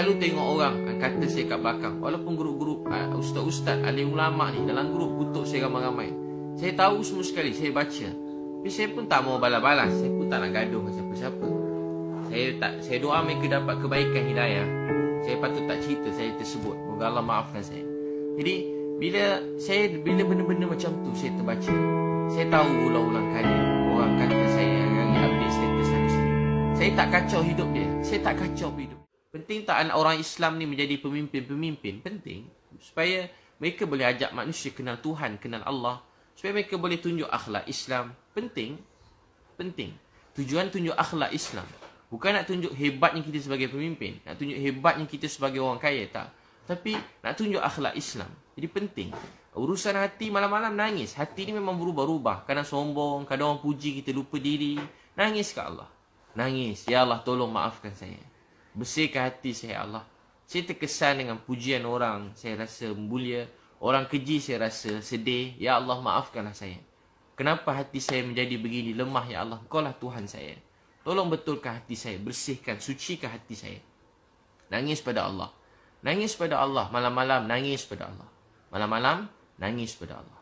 selalu tengok orang kata saya kat belakang, walaupun grup-grup ustaz-ustaz, alim ulama ni dalam grup kutuk saya ramai-ramai. Saya tahu semua sekali, saya baca. Tapi saya pun tak mau balas-balas, saya pun tak nak gaduh dengan siapa-siapa. Saya doa mereka dapat kebaikan hidayah. Saya patut tak cerita saya tersebut. Moga Allah maafkan saya. Jadi bila benda-benda macam tu saya terbaca, saya tahu ulang-ulang kali orang kata saya yang update status sana sini. Saya tak kacau hidup dia. Saya tak kacau hidup. Penting tak anak orang Islam ni menjadi pemimpin-pemimpin? Penting. Supaya mereka boleh ajak manusia kenal Tuhan, kenal Allah. Supaya mereka boleh tunjuk akhlak Islam. Penting. Penting. Tujuan tunjuk akhlak Islam. Bukan nak tunjuk hebatnya kita sebagai pemimpin. Nak tunjuk hebatnya kita sebagai orang kaya. Tak. Tapi nak tunjuk akhlak Islam. Jadi penting. Urusan hati malam-malam nangis. Hati ni memang berubah-ubah. Kadang sombong. Kadang orang puji kita lupa diri. Nangis ke Allah. Nangis. Ya Allah tolong maafkan saya. Bersihkan hati saya Allah. Saya terkesan dengan pujian orang. Saya rasa mulia. Orang keji saya rasa sedih. Ya Allah maafkanlah saya. Kenapa hati saya menjadi begini lemah ya Allah. Engkau lah Tuhan saya. Tolong betulkan hati saya. Bersihkan, sucikan hati saya. Nangis pada Allah. Nangis pada Allah. Malam-malam nangis pada Allah. Malam-malam nangis pada Allah.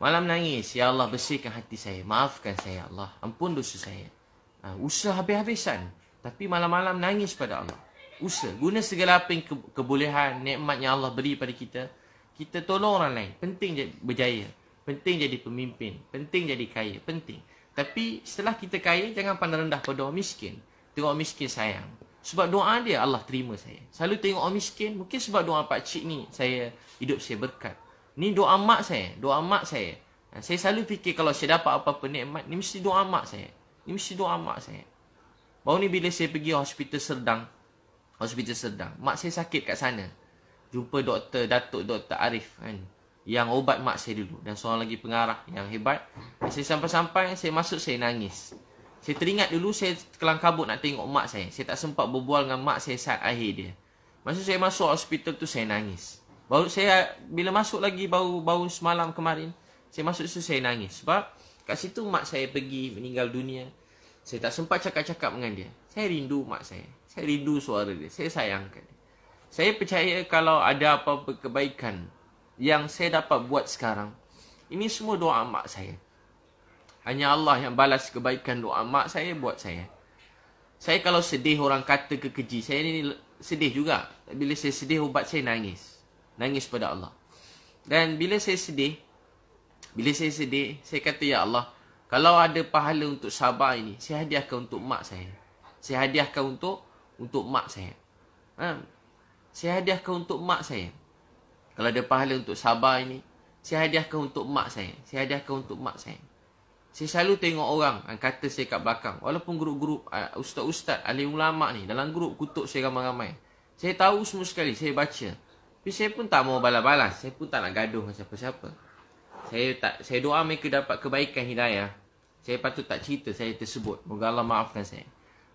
Malam nangis. Ya Allah bersihkan hati saya. Maafkan saya Allah. Ampun dosa saya. Usaha habis-habisan. Tapi malam-malam nangis pada Allah. Usaha. Guna segala apa yang kebolehan, nikmat yang Allah beri pada kita. Kita tolong orang lain. Penting jadi berjaya. Penting jadi pemimpin. Penting jadi kaya. Penting. Tapi setelah kita kaya, jangan pandang rendah pada orang miskin. Tengok orang miskin sayang. Sebab doa dia, Allah terima saya. Selalu tengok orang miskin, mungkin sebab doa pakcik ni, hidup saya berkat. Ni doa mak saya. Doa mak saya. Saya selalu fikir kalau saya dapat apa-apa nikmat, ni mesti doa mak saya. Ni mesti doa mak saya. Baru ni bila saya pergi hospital Serdang. Mak saya sakit kat sana. Jumpa Datuk Dr. Arif kan. Yang ubat mak saya dulu. Dan seorang lagi pengarah yang hebat. Saya sampai-sampai, saya masuk, saya nangis. Saya teringat dulu, saya kelang kabut nak tengok mak saya. Saya tak sempat berbual dengan mak saya saat akhir dia. Masa saya masuk hospital tu, saya nangis. Bila masuk lagi, baru semalam kemarin, saya masuk situ, saya nangis. Sebab kat situ mak saya pergi, meninggal dunia. Saya tak sempat cakap-cakap dengan dia. Saya rindu mak saya. Saya rindu suara dia. Saya sayangkan dia. Saya percaya kalau ada apa-apa kebaikan yang saya dapat buat sekarang, ini semua doa mak saya. Hanya Allah yang balas kebaikan doa mak saya buat saya. Saya kalau sedih orang kata kekeji, saya ni sedih juga. Bila saya sedih, ubat saya nangis. Nangis pada Allah. Dan bila saya sedih, saya kata, ya Allah, kalau ada pahala untuk sabar ini, saya hadiahkan untuk mak saya. Saya hadiahkan untuk mak saya. Saya hadiahkan untuk mak saya. Kalau ada pahala untuk sabar ini, saya hadiahkan untuk mak saya. Saya hadiahkan untuk mak saya. Saya selalu tengok orang kata saya kat belakang. Walaupun grup-grup ustaz-ustaz, alim ulama ni dalam grup kutuk saya ramai-ramai. Saya tahu semua sekali, saya baca. Tapi saya pun tak mau balas-balas. Saya pun tak nak gaduh dengan siapa-siapa. Saya doa mereka dapat kebaikan hidayah. Saya patut tak cerita saya tersebut. Moga Allah maafkan saya.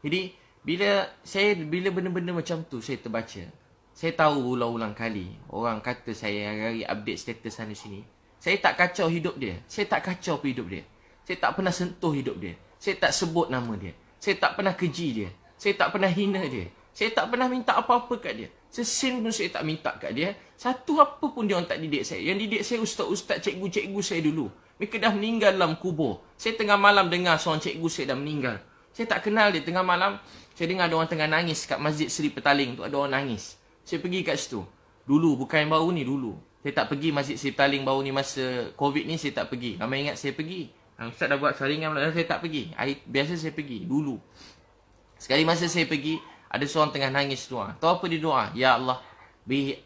Jadi bila benda-benda macam tu saya terbaca. Saya tahu ulang-ulang kali orang kata saya hari update status sana sini. Saya tak kacau hidup dia. Saya tak kacau hidup dia. Saya tak pernah sentuh hidup dia. Saya tak sebut nama dia. Saya tak pernah keji dia. Saya tak pernah hina dia. Saya tak pernah minta apa-apa kat dia. Sesin pun saya tak minta kat dia. Satu apa pun dia orang tak didik saya. Yang didik saya ustaz-ustaz, cikgu-cikgu saya dulu. Mereka dah meninggal dalam kubur. Saya tengah malam dengar seorang cikgu saya dah meninggal. Saya tak kenal dia. Tengah malam, saya dengar ada orang tengah nangis kat Masjid Seri Petaling tu. Ada orang nangis. Saya pergi kat situ. Dulu, bukan yang baru ni, dulu. Saya tak pergi Masjid Seri Petaling baru ni masa Covid ni, saya tak pergi. Ramai ingat saya pergi. Ustaz dah buat saringan, saya tak pergi. Biasa saya pergi, dulu. Sekali masa saya pergi, ada seorang tengah nangis doa. Tahu apa dia doa? Ya Allah,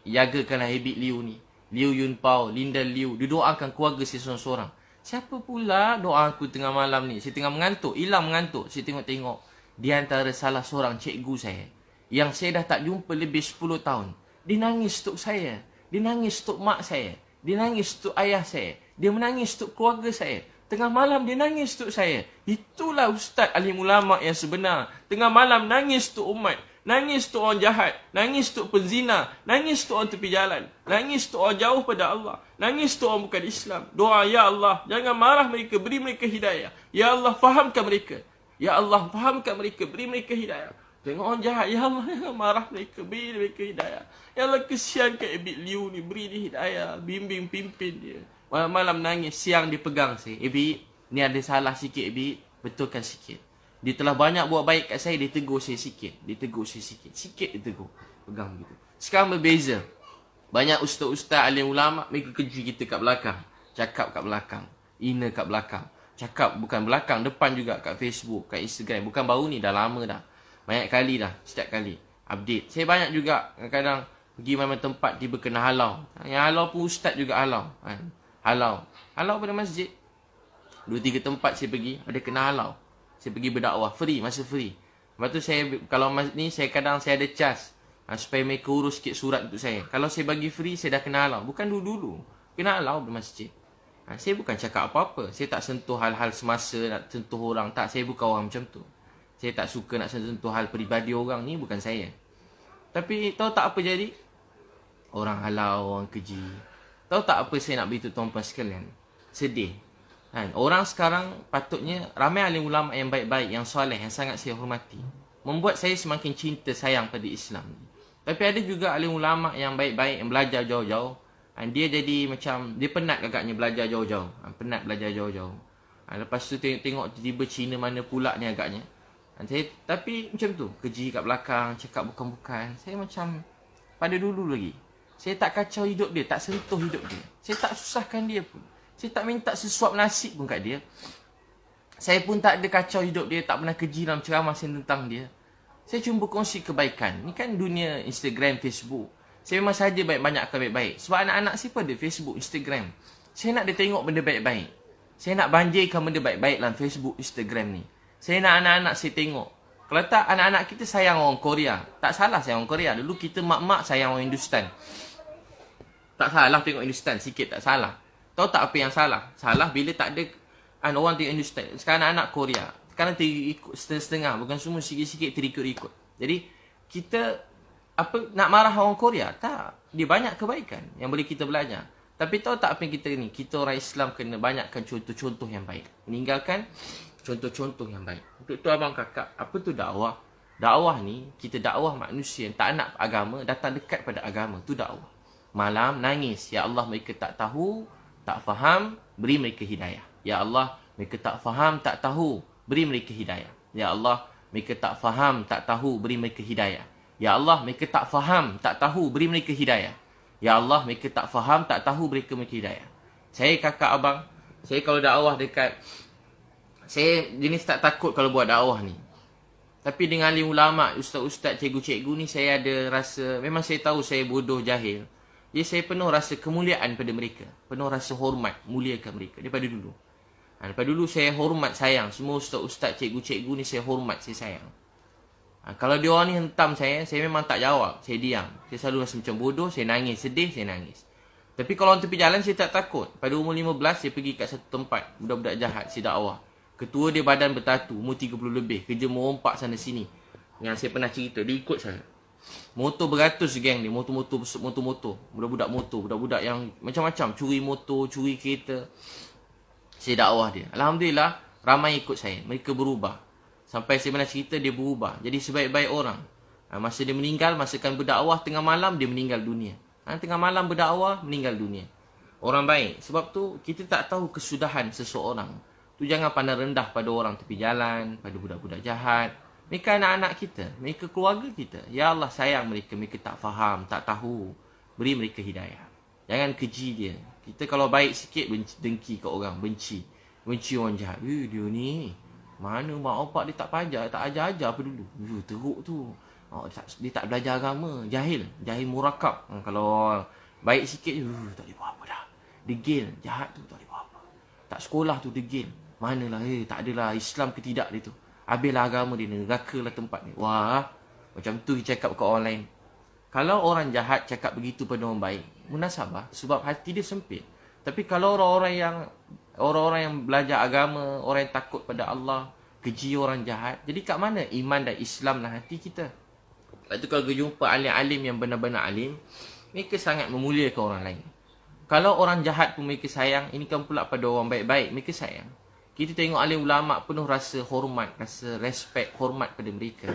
jagakanlah Habib Liu ni. Liu Yun Pao, Linda Liu. Dia doakan keluarga saya seorang-seorang. Siapa pula doa aku tengah malam ni? Saya tengah mengantuk, hilang mengantuk. Saya tengok-tengok. Di antara salah seorang cikgu saya. Yang saya dah tak jumpa lebih 10 tahun. Dia nangis untuk saya. Dia nangis untuk mak saya. Dia nangis untuk ayah saya. Dia menangis untuk keluarga saya. Tengah malam dia nangis untuk saya. Itulah ustaz alim ulama yang sebenar. Tengah malam nangis untuk umat. Nangis untuk orang jahat. Nangis untuk penzina. Nangis untuk orang tepi jalan. Nangis untuk orang jauh pada Allah. Nangis untuk orang bukan Islam. Doa, ya Allah, jangan marah mereka. Beri mereka hidayah. Ya Allah, fahamkan mereka. Ya Allah, fahamkan mereka. Beri mereka hidayah. Tengok orang jahat, ya Allah, jangan marah mereka, beri mereka hidayah. Ya Allah, kesiankan Abid Liu ni, beri dia hidayah, bimbing, pimpin dia. Malam-malam nangis, siang dia pegang saya. Abid, ni ada salah sikit Abid, betulkan sikit. Dia telah banyak buat baik kat saya, dia tegur saya sikit. Dia tegur saya sikit. Sikit dia tegur. Pegang gitu. Sekarang berbeza. Banyak ustaz-ustaz, alim ulama, mereka keji kita kat belakang. Cakap kat belakang. Ina kat belakang. Cakap bukan belakang, depan juga kat Facebook, kat Instagram. Bukan baru ni, dah lama dah. Banyak kali dah, setiap kali update. Saya banyak juga kadang-kadang pergi mana tempat tiba kena halau. Yang halau pun ustaz juga halau. Halau pada masjid. 2-3 tempat saya pergi, ada kena halau. Saya pergi berdakwah, free, masa free. Lepas tu saya, kalau ni saya kadang saya ada cas. Supaya mereka urus sikit surat untuk saya. Kalau saya bagi free, saya dah kena halau. Bukan dulu-dulu. Kena halau di masjid. Saya bukan cakap apa-apa. Saya tak sentuh hal-hal semasa, nak sentuh orang. Tak, saya bukan orang macam tu. Saya tak suka nak sentuh hal peribadi orang ni, bukan saya. Tapi tahu tak apa jadi? Orang halau, orang keji. Tahu tak apa saya nak beritahu tuan-tuan sekalian? Sedih. Orang sekarang patutnya, ramai alim ulama yang baik-baik, yang soleh, yang sangat saya hormati. Membuat saya semakin cinta sayang pada Islam. Tapi ada juga alim ulama yang baik-baik, yang belajar jauh-jauh. Dia jadi macam, dia penat agaknya belajar jauh-jauh. Penat belajar jauh-jauh. Lepas tu tengok tiba-tiba Cina mana pula ni agaknya. Tapi macam tu, keji kat belakang, cakap bukan-bukan. Saya macam, pada dulu lagi. Saya tak kacau hidup dia, tak sentuh hidup dia. Saya tak susahkan dia pun. Saya tak minta sesuap nasib pun kat dia. Saya pun tak ada kacau hidup dia, tak pernah keji dalam ceramah saya tentang dia. Saya cuma berkongsi kebaikan. Ni kan dunia Instagram, Facebook. Saya memang saja banyak-banyakkan baik-baik. Sebab anak-anak saya pun ada Facebook, Instagram. Saya nak dia tengok benda baik-baik. Saya nak banjirkan benda baik-baik dalam Facebook, Instagram ni. Saya nak anak-anak saya tengok. Kalau tak, anak-anak kita sayang orang Korea. Tak salah sayang orang Korea. Dulu kita mak-mak sayang orang Hindustan. Tak salah tengok Hindustan, sikit tak salah. Tahu tak apa yang salah? Salah bila tak ada orang tengok Hindustan. Sekarang anak-anak Korea. Sekarang terikut setengah-setengah. Bukan semua sikit-sikit terikut-ikut. Jadi, kita nak marah orang Korea? Tak. Dia banyak kebaikan yang boleh kita belajar. Tapi tahu tak apa yang kita ni? Kita orang Islam kena banyakkan contoh-contoh yang baik. Meninggalkan contoh-contoh yang baik. Untuk tu abang kakak, apa tu dakwah? Dakwah ni, kita dakwah manusia yang tak nak agama, datang dekat pada agama. Tu dakwah. Malam nangis. Ya Allah, mereka tak tahu, tak faham, beri mereka hidayah. Ya Allah, mereka tak faham, tak tahu, beri mereka hidayah. Ya Allah, mereka tak faham, tak tahu, beri mereka hidayah. Ya Allah, mereka tak faham, tak tahu, beri mereka hidayah. Ya Allah, mereka tak faham, tak tahu, beri mereka hidayah. Saya kakak abang, saya kalau dakwah dekat, saya jenis tak takut kalau buat dakwah ni. Tapi dengan alim ulama, ustaz-ustaz, cikgu-cikgu ni, saya ada rasa, memang saya tahu saya bodoh, jahil. Jadi saya penuh rasa kemuliaan pada mereka. Penuh rasa hormat, muliakan mereka. Daripada dulu. Daripada dulu saya hormat, sayang. Semua ustaz-ustaz, cikgu-cikgu ni saya hormat, saya sayang. Kalau dia orang ni hentam saya memang tak jawab. Saya diam. Saya selalu rasa macam bodoh, saya nangis, sedih, saya nangis. Tapi kalau orang tepi jalan, saya tak takut. Pada umur 15, saya pergi kat satu tempat. Budak-budak jahat, saya dakwah. Ketua dia badan bertatu, umur 30 lebih. Kerja merompak sana sini. Yang saya pernah cerita, dia ikut saya. Motor beratus geng ni, motor-motor, budak-budak motor, budak-budak yang macam-macam, curi motor, curi kereta. Saya dakwah dia. Alhamdulillah, ramai ikut saya. Mereka berubah. Sampai saya pernah cerita, dia berubah. Jadi sebaik-baik orang. Masa dia meninggal, masa kan berdakwah tengah malam, dia meninggal dunia. Tengah malam berdakwah, meninggal dunia. Orang baik. Sebab tu, kita tak tahu kesudahan seseorang. Tu jangan pandang rendah pada orang tepi jalan, pada budak-budak jahat. Mereka anak-anak kita, mereka keluarga kita. Ya Allah, sayang mereka, mereka tak faham, tak tahu. Beri mereka hidayah. Jangan keji dia. Kita kalau baik sikit, dengki ke orang, benci. Benci orang jahat. Dia ni, mana mak opak dia tak pajar, tak ajar-ajar apa dulu. Teruk tu. Dia tak belajar agama, jahil murakab. Kalau baik sikit, tak boleh buat apa dah. Degil, jahat tu tak boleh buat apa. Tak sekolah tu degil. Manalah, tak adalah Islam ke tidak dia tu. Habislah agama dia, nerakalah tempat ni. Wah, macam tu dia cakap kat orang lain. Kalau orang jahat cakap begitu pada orang baik, munasabah, sebab hati dia sempit. Tapi kalau orang-orang yang belajar agama, orang yang takut pada Allah, keji orang jahat, jadi kat mana iman dan Islam dalam hati kita? Lepas tu kalau jumpa alim-alim yang benar-benar alim, mereka sangat memuliakan orang lain. Kalau orang jahat pun mereka sayang, ini kan pula pada orang baik-baik, mereka sayang. Kita tengok alim ulama' penuh rasa hormat, rasa respect, hormat pada mereka.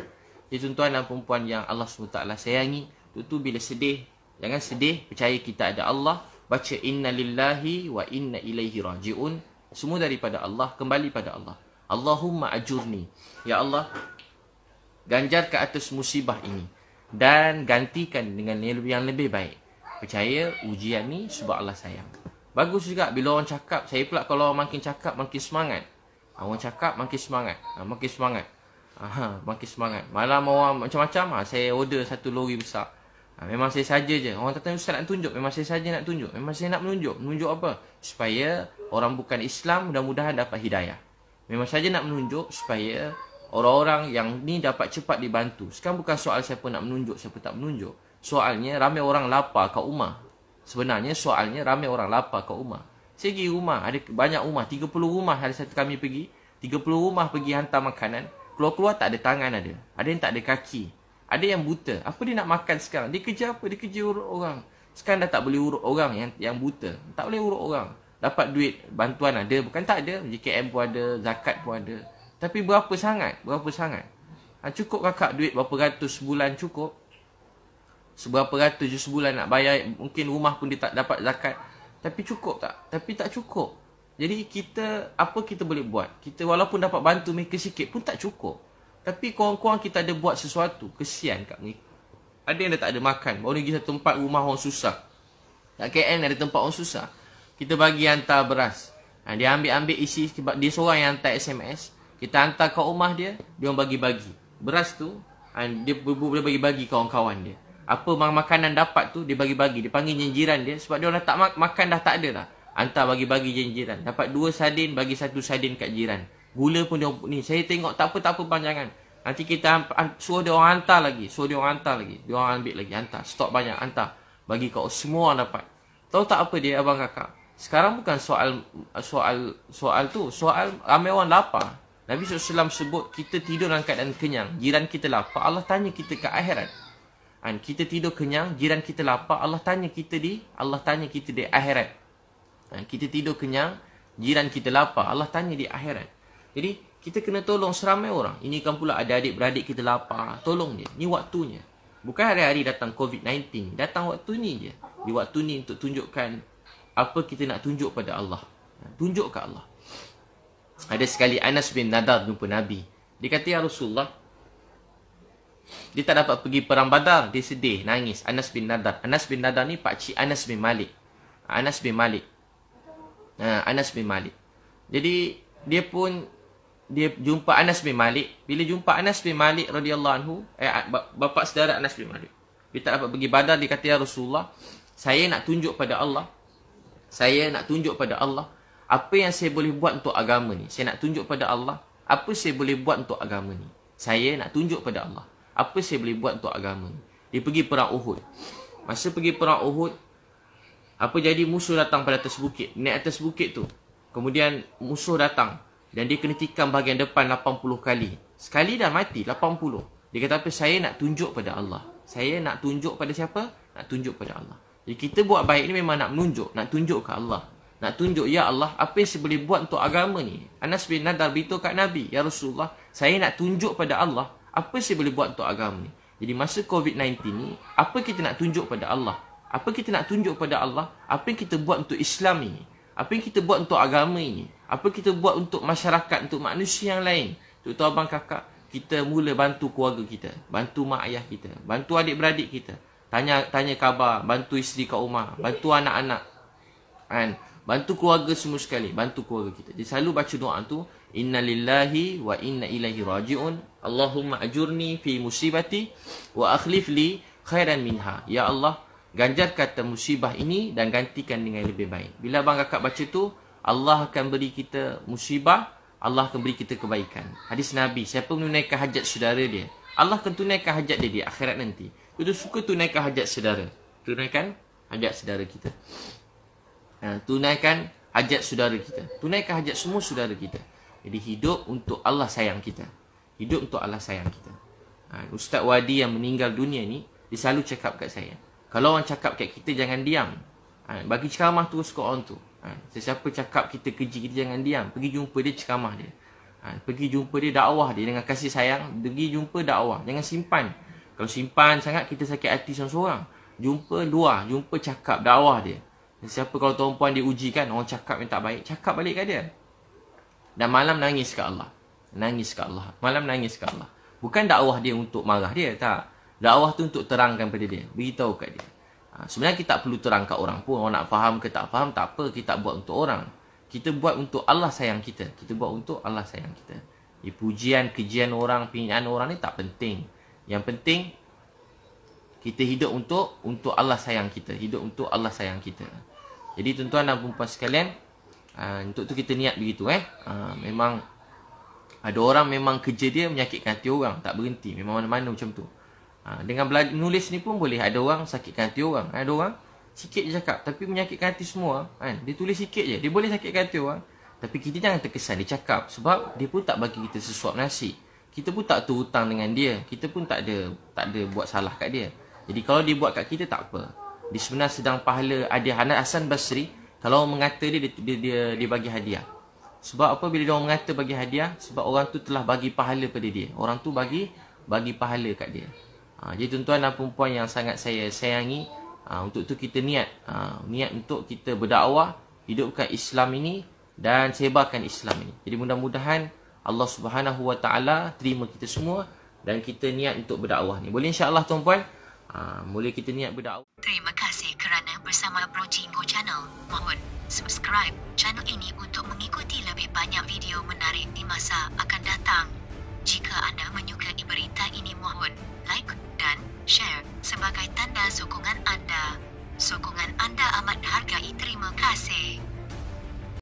Jadi tuan-tuan dan perempuan yang Allah SWT sayangi, tu bila sedih, jangan sedih, percaya kita ada Allah. Baca inna lillahi wa inna ilaihi raji'un. Semua daripada Allah, kembali pada Allah. Allahumma ajurni. Ya Allah, ganjar ke atas musibah ini dan gantikan dengan yang lebih baik. Percaya ujian ni sebab Allah sayang. Bagus juga bila orang cakap. Saya pula kalau orang makin cakap makin semangat. Orang cakap makin semangat. Makin semangat. Makin semangat. Malam orang macam-macam. Saya order satu lori besar. Memang saya saja je. Orang kata ustaz nak tunjuk. Memang saya saja nak tunjuk. Memang saya nak menunjuk. Menunjuk apa? Supaya orang bukan Islam mudah-mudahan dapat hidayah. Memang saja nak menunjuk supaya orang-orang yang ni dapat cepat dibantu. Sekarang bukan soal siapa nak menunjuk, siapa tak menunjuk. Soalnya ramai orang lapar kat rumah. Sebenarnya soalnya ramai orang lapar kat rumah. Saya pergi rumah, ada banyak rumah, 30 rumah hari satu kami pergi. 30 rumah pergi hantar makanan. Keluar-keluar tak ada tangan ada. Ada yang tak ada kaki. Ada yang buta. Apa dia nak makan sekarang? Dia kerja apa? Dia kerja urut orang. Sekarang dah tak boleh urut orang yang buta. Tak boleh urut orang. Dapat duit bantuan ada. Bukan tak ada. JKM pun ada. Zakat pun ada. Tapi berapa sangat? Berapa sangat? Cukup kakak duit berapa ratus sebulan cukup? Seberapa ratus je sebulan nak bayar. Mungkin rumah pun dia tak dapat zakat. Tapi cukup tak? Tapi tak cukup. Jadi kita, apa kita boleh buat? Kita walaupun dapat bantu mereka sikit pun tak cukup. Tapi korang-korang kita ada buat sesuatu. Kesian kat mereka. Ada yang dah tak ada makan. Baru pergi satu tempat rumah orang susah. Kat KL ada tempat orang susah. Kita bagi hantar beras. Dia ambil isi. Dia seorang yang hantar SMS. Kita hantar kat rumah dia. Dia orang bagi-bagi. Beras tu, dia boleh bagi-bagi kawan-kawan dia. Apa makanan dapat tu, dia bagi-bagi. Dia panggil jiran dia. Sebab dia orang tak makan dah tak ada dah. Hantar bagi-bagi jiran. Dapat 2 sardin, bagi 1 sardin kat jiran. Gula pun dia ni. Saya tengok tak apa panjangan. Nanti kita suruh dia orang hantar lagi. Dia orang ambil lagi. Hantar. Stok banyak. Hantar. Bagi kat semua orang dapat. Tahu tak apa dia abang kakak? Sekarang bukan soal tu. Soal ramai orang lapar. Nabi SAW sebut kita tidur dalam keadaan kenyang. Jiran kita lapar. Allah tanya kita ke akhirat. Kita tidur kenyang. Jiran kita lapar. Allah tanya kita di akhirat. Kita tidur kenyang. Jiran kita lapar. Allah tanya di akhirat. Jadi, kita kena tolong seramai orang. Ini kan pula ada adik-beradik kita lapar. Tolong dia. Ni waktunya. Bukan hari-hari datang COVID-19. Datang waktu ni je. Di waktu ni untuk tunjukkan apa kita nak tunjuk pada Allah. Tunjuk ke Allah. Ada sekali Anas bin Nadar jumpa Nabi. Dia kata, ya Rasulullah, dia tak dapat pergi perang Badar. Dia sedih, nangis. Anas bin Nadar. Anas bin Nadar ni pakcik Anas bin Malik. Anas bin Malik. Jadi, dia jumpa Anas bin Malik. Bila jumpa Anas bin Malik radhiyallahu anhu, bapa saudara Anas bin Malik. Dia tak dapat pergi Badar. Dia kata, ya Rasulullah, saya nak tunjuk pada Allah. Apa yang saya boleh buat untuk agama ni? Saya nak tunjuk pada Allah. Apa saya boleh buat untuk agama ni? Saya nak tunjuk pada Allah. Apa saya boleh buat untuk agama ni? Dia pergi perang Uhud. Masa pergi perang Uhud, apa jadi? Musuh datang pada atas bukit. Naik atas bukit tu. Kemudian musuh datang. Dan dia kena tikam bahagian depan 80 kali. Sekali dah mati, 80. Dia kata apa? Saya nak tunjuk pada Allah. Saya nak tunjuk pada siapa? Nak tunjuk pada Allah. Jadi kita buat baik ni memang nak menunjuk. Nak tunjuk ke Allah. Nak tunjuk, ya Allah, apa yang saya boleh buat untuk agama ni? Anas bin Nadar beritahu kat Nabi, ya Rasulullah, saya nak tunjuk pada Allah, apa saya boleh buat untuk agama ni? Jadi masa COVID-19 ni, apa kita nak tunjuk pada Allah? Apa kita nak tunjuk pada Allah? Apa yang kita buat untuk Islam ini? Apa yang kita buat untuk agama ini? Apa kita buat untuk masyarakat, untuk manusia yang lain? Untuk abang kakak, kita mula bantu keluarga kita, bantu mak ayah kita, bantu adik-beradik kita, tanya khabar, bantu isteri kat rumah, bantu anak-anak, kan? Bantu keluarga semua sekali. Bantu keluarga kita. Jadi selalu baca doa tu. Inna lillahi wa inna ilaihi raji'un. Allahumma ajurni fi musibati. Wa akhlif li khairan minha. Ya Allah, ganjar kata musibah ini dan gantikan dengan lebih baik. Bila abang kakak baca tu, Allah akan beri kita musibah. Allah akan beri kita kebaikan. Hadis Nabi. Siapa menunaikan hajat saudara dia, Allah akan tunaikan hajat dia di akhirat nanti. Kita suka tunaikan hajat saudara. Tunaikan hajat saudara kita. Tunaikan hajat saudara kita. Tunaikan hajat semua saudara kita. Jadi hidup untuk Allah sayang kita. Hidup untuk Allah sayang kita. Ustaz Wadi yang meninggal dunia ni, dia selalu cakap kat saya, kalau orang cakap kat kita, jangan diam. Bagi ceramah terus ke orang tu. Sesiapa cakap kita keji, kita jangan diam. Pergi jumpa dia, ceramah dia. Pergi jumpa dia, dakwah dia dengan kasih sayang. Pergi jumpa, dakwah. Jangan simpan. Kalau simpan sangat, kita sakit hati seorang-seorang. Jumpa, luar. Jumpa, cakap, dakwah dia. Dan siapa kalau perempuan diujikan, orang cakap yang tak baik, cakap balik kat dia. Dan malam nangis ke Allah. Nangis ke Allah. Malam nangis ke Allah. Bukan dakwah dia untuk marah dia, tak. Dakwah tu untuk terangkan pada dia. Beritahu kat dia. Sebenarnya kita tak perlu terang kat orang pun. Orang nak faham ke tak faham, tak apa. Kita buat untuk orang. Kita buat untuk Allah sayang kita. Kita buat untuk Allah sayang kita. Pujian, kejian orang, penghinaan orang ni tak penting. Yang penting, kita hidup untuk Allah sayang kita. Hidup untuk Allah sayang kita. Jadi tuan-tuan dan puan sekalian, untuk tu kita niat begitu. Memang ada orang memang kerja dia menyakitkan hati orang. Tak berhenti. Memang mana-mana macam tu. Dengan nulis ni pun boleh. Ada orang sakitkan hati orang. Ada orang sikit je cakap, tapi menyakitkan hati semua. Dia tulis sikit je, dia boleh sakitkan hati orang. Tapi kita jangan terkesan dia cakap. Sebab dia pun tak bagi kita sesuap nasi. Kita pun tak tu hutang dengan dia. Kita pun tak ada buat salah kat dia. Jadi kalau dia buat kat kita, tak apa. Dia sebenarnya sedang pahala. Ada Hasan Basri, kalau orang mengata dia bagi hadiah. Sebab apa bila dia orang mengata bagi hadiah? Sebab orang tu telah bagi pahala pada dia. Orang tu bagi pahala kat dia. Jadi tuan-tuan dan perempuan yang sangat saya sayangi, untuk tu kita niat untuk kita berdakwah, hidupkan Islam ini dan sebarkan Islam ini. Jadi mudah-mudahan Allah Subhanahu Wa Taala terima kita semua dan kita niat untuk berdakwah ni. Boleh insya-Allah tuan-puan? Boleh kita niat berdakwah. Terima kasih kerana bersama Bro Jinggo Channel. Mohon subscribe channel ini untuk mengikuti lebih banyak video menarik di masa akan datang. Jika anda menyukai berita ini, mohon like dan share sebagai tanda sokongan anda. Sokongan anda amat dihargai. Terima kasih.